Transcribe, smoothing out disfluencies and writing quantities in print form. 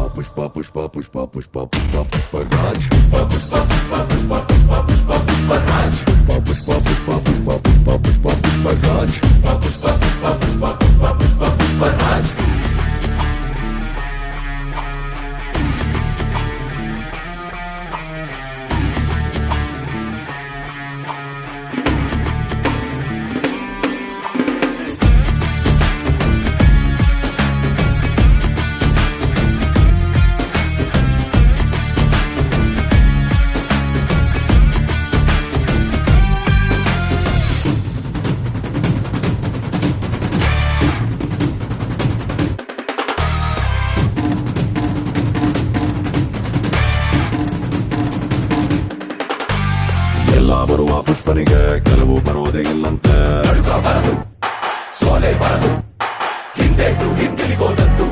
पुष्पा पुष्पा पुष्पा पुष्पा पुष्पा पुष्पराज पुष्पा पुष्पा पुष्पा पुष्पा पुष्पा पुष्पा पुष्पराज पुष्पा पुष्पा पुष्पा पुष्पा पुष्पा पुष्पा पुष्पराज पुष्पा पुष्पा पुष्पा पुष्पा पुष्पा पुष्पा पुष्पराज ಎಲ್ಲ ಬರುವ ಪುಷ್ಪನಿಗೆ ಕೆಲವು ಬರೋದೇ ಇಲ್ಲಂತೆ ಬರದು ಸೋಲೆ ಬರದು ಹಿಂದೆಟ್ಟು ಹಿಂದಿಲಿಗೋದಂತು